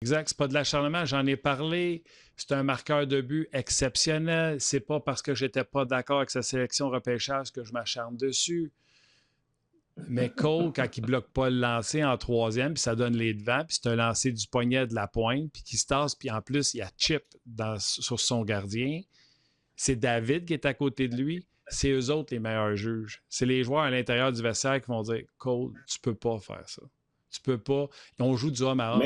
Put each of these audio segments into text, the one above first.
Exact, c'est pas de l'acharnement. J'en ai parlé. C'est un marqueur de but exceptionnel. C'est pas parce que j'étais pas d'accord avec sa sélection repêchage que je m'acharne dessus. Mais Cole, quand il bloque pas le lancer en troisième, puis ça donne les devants, puis c'est un lancer du poignet de la pointe, puis qui se tasse, puis en plus, il y a chip sur son gardien. C'est David qui est à côté de lui. C'est eux autres les meilleurs juges. C'est les joueurs à l'intérieur du vestiaire qui vont dire « Cole, tu peux pas faire ça. Tu peux pas. » On joue du homme à homme.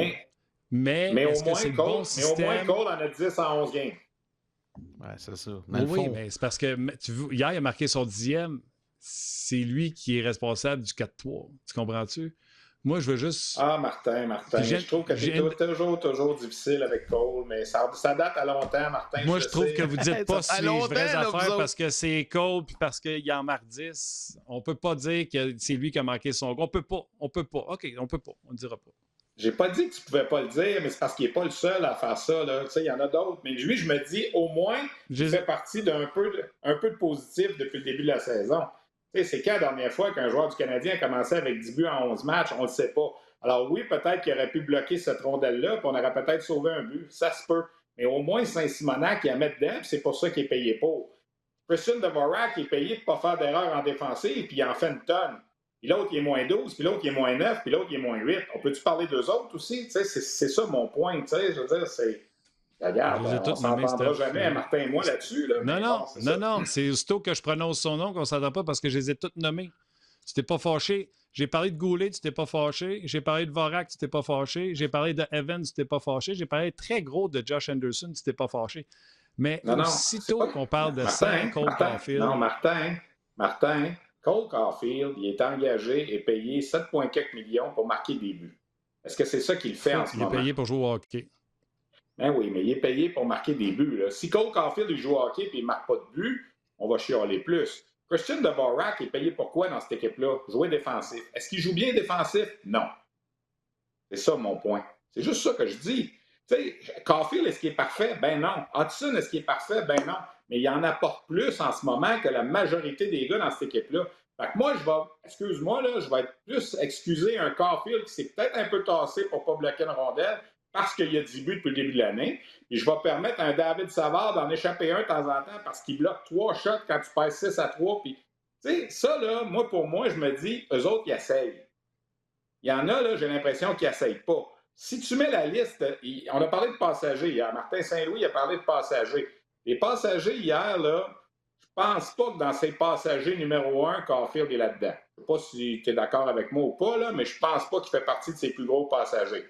Mais est-ce que c'est le bon système? Mais au moins, Cole en a 10 en 11 games. Ouais, c'est ça. Oui, mais c'est parce que hier, il a marqué son 10e. C'est lui qui est responsable du 4-3. Tu comprends-tu? Moi, je veux juste... Ah, Martin. Je trouve que c'est toujours difficile avec Cole, mais ça date à longtemps, Martin. Moi, je trouve que vous dites pas si les vraies affaires là, parce que c'est Cole puis parce qu'il en marque 10. On peut pas dire que c'est lui qui a marqué son goal. On peut pas. OK, on peut pas. On ne dira pas. J'ai pas dit que tu pouvais pas le dire, mais c'est parce qu'il n'est pas le seul à faire ça. Il y en a d'autres. Mais lui, je me dis, au moins, il fait partie d'un peu de positif depuis le début de la saison. C'est quand la dernière fois qu'un joueur du Canadien a commencé avec 10 buts en 11 matchs? On ne le sait pas. Alors oui, peut-être qu'il aurait pu bloquer cette rondelle-là, puis on aurait peut-être sauvé un but. Ça se peut. Mais au moins, Saint-Simonac, il a met dedans, puis c'est pour ça qu'il est payé pour. Christian Dvorak est payé pour ne pas faire d'erreur en défensive, puis il en fait une tonne. Puis l'autre, il est moins 12, puis l'autre, il est moins 9, puis l'autre, il est moins 8. On peut-tu parler d'eux autres aussi? C'est ça mon point. Je veux dire, c'est... Regarde, on ne s'entendra jamais, Martin et moi, là-dessus. Là, non. C'est aussitôt que je prononce son nom qu'on ne s'entend pas parce que je les ai tous nommés. Tu t'es pas fâché. J'ai parlé de Goulet, tu t'es pas fâché. J'ai parlé de Vorak, tu t'es pas fâché. J'ai parlé de Evans, tu t'es pas fâché. J'ai parlé très gros de Josh Anderson, tu t'es pas fâché. Mais aussitôt qu'on parle de Cole Caulfield... Non, Martin, Cole Caulfield, il est engagé et payé 7,4 millions pour marquer des buts. Est-ce que c'est ça qu'il fait en ce moment? Il est payé pour jouer au hockey. Ben oui, mais il est payé pour marquer des buts. Là. Si Cole Caulfield il joue au hockey et il ne marque pas de but, on va chialer plus. Christian Dvorak est payé pour quoi dans cette équipe-là? Jouer défensif. Est-ce qu'il joue bien défensif? Non. C'est ça mon point. C'est juste ça que je dis. Tu sais, Caulfield, est-ce qu'il est parfait? Ben non. Hudson, est-ce qu'il est parfait? Ben non. Mais il en apporte plus en ce moment que la majorité des gars dans cette équipe-là. Fait que moi, je vais être plus excuser un Caulfield qui s'est peut-être un peu tassé pour ne pas bloquer une rondelle, parce qu'il y a 10 buts depuis le début de l'année. Et je vais permettre à un David Savard d'en échapper un de temps en temps parce qu'il bloque 3 shots quand tu passes 6-3. Puis, tu sais, ça, là, pour moi, je me dis, eux autres, ils essayent. Il y en a, là, j'ai l'impression qu'ils n'essayent pas. Si tu mets la liste, on a parlé de passagers hier. Martin Saint-Louis a parlé de passagers. Les passagers, hier, là, je pense pas que dans ces passagers numéro 1, Caulfield est là-dedans. Je ne sais pas si tu es d'accord avec moi ou pas, là, mais je pense pas qu'il fait partie de ses plus gros passagers.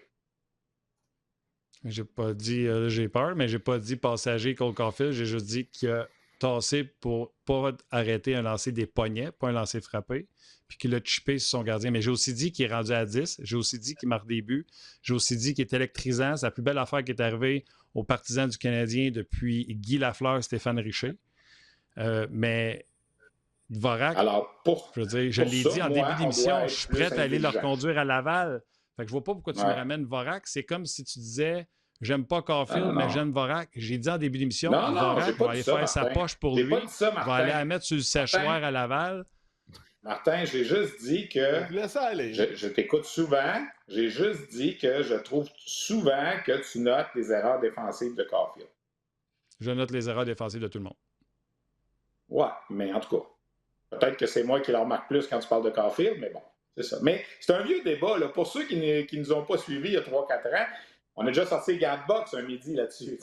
J'ai pas dit j'ai peur, mais j'ai pas dit passager Cole Caulfield. J'ai juste dit qu'il a tassé pour pas arrêter un lancer des poignets, pas un lancer frappé, puis qu'il a chippé sur son gardien. Mais j'ai aussi dit qu'il est rendu à 10. J'ai aussi dit qu'il marque des buts. J'ai aussi dit qu'il est électrisant. C'est la plus belle affaire qui est arrivée aux partisans du Canadien depuis Guy Lafleur, Stéphane Richer. Mais Dvorak, je veux dire, je l'ai dit en début d'émission, je suis prêt à aller le reconduire à Laval. Fait que je vois pas pourquoi tu me ramènes Dvorak. C'est comme si tu disais j'aime pas Caulfield, mais j'aime Dvorak. J'ai dit en début d'émission, Dvorak va aller faire sa poche pour lui. Va aller la mettre sur le séchoir à Laval. Martin, j'ai juste dit que je t'écoute souvent. J'ai juste dit que je trouve souvent que tu notes les erreurs défensives de Caulfield. Je note les erreurs défensives de tout le monde. Ouais, mais en tout cas, peut-être que c'est moi qui leur marque plus quand tu parles de Caulfield, mais bon. C'est ça. Mais c'est un vieux débat. Là. Pour ceux qui ne nous ont pas suivis il y a 3-4 ans, on a déjà sorti les gants de boxe un midi là-dessus.